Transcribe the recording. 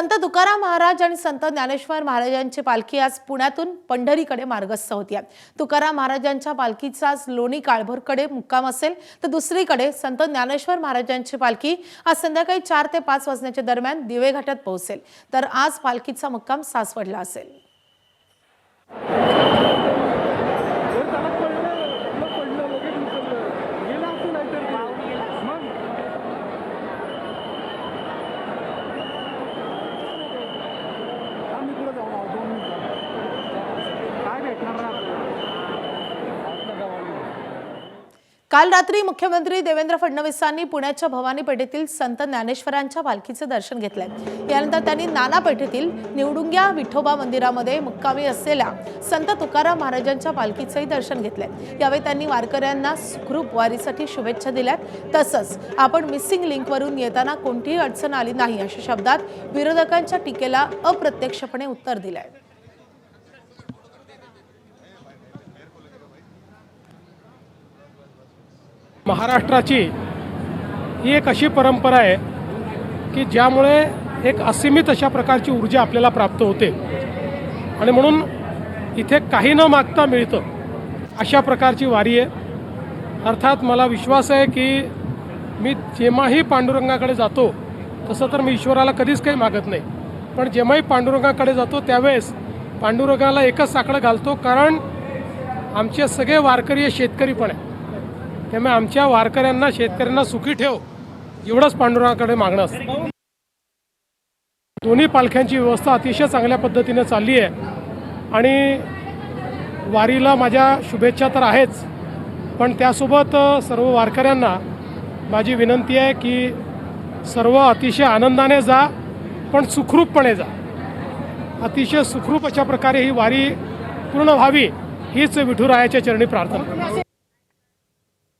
संत तुकाराम महाराज आणि संत ज्ञानेश्वर महाराजांची पालखी आज पुण्यातून पंढरीकडे मार्गस्थ होती आहे। तुकाराम महाराजांच्या पालखीचा आज लोणी काळभोरकडे मुक्काम असेल, तर दुसरीकडे संत ज्ञानेश्वर महाराजांची पालखी आज संध्याकाळी 4 ते 5 वाजण्याच्या दरम्यान दिवे घाटात पोहोचेल, तर आज पालखीचा मुक्काम सासवडला असेल। काल रात्री मुख्यमंत्री देवेंद्र फडणवीसांनी पुण्याच्या भवानी पेठेतील संत ज्ञानेश्वरांच्या पालखीचे दर्शन घेतले। यानंतर त्यांनी नाना पेठेतील निवडुंग्या विठोबा मंदिरामध्ये मुक्कामी असलेल्या संत तुकाराम महाराजांच्या पालखीचेही दर्शन घेतले। यावेळी त्यांनी वारकऱ्यांना सुखरूप वारीसाठी शुभेच्छा दिल्या। तसंच आपण मिसिंग लिंकवरून येताना कोणतीही अडचण आली नाही अशा शब्दात विरोधकांच्या टीकेला अप्रत्यक्षपणे उत्तर दिले। महाराष्ट्राची ही एक अशी परंपरा आहे की ज्यामुळे एक असीमित अशा प्रकारची ऊर्जा आपल्याला प्राप्त होते आणि म्हणून इथे काही न मागता मिळतं अशा प्रकारची वारी आहे। अर्थात मला विश्वास आहे की मी जेव्हाही पांडुरंगाकडे जातो तसं तर मी ईश्वराला कधीच काही मागत नाही, पण जेव्हाही पांडुरंगाकडे जातो त्यावेळेस पांडुरंगाला एकच साकडं घालतो, कारण आमचे सगळे वारकरी शेतकरी पण आहे। त्यामुळे आमच्या वारकऱ्यांना शेतकऱ्यांना सुखी ठेव एवढंच पांडुरंगाकडे मागणं असतं। दोन्ही पालख्यांची व्यवस्था अतिशय चांगल्या पद्धतीने चालली आहे आणि वारीला माझ्या शुभेच्छा तर आहेच, पण त्यासोबत सर्व वारकऱ्यांना माझी विनंती आहे की सर्व अतिशय आनंदाने जा, पण सुखरूपपणे जा। अतिशय सुखरूप अशा प्रकारे ही वारी पूर्ण व्हावी हीच विठुरायाच्या चरणी प्रार्थना।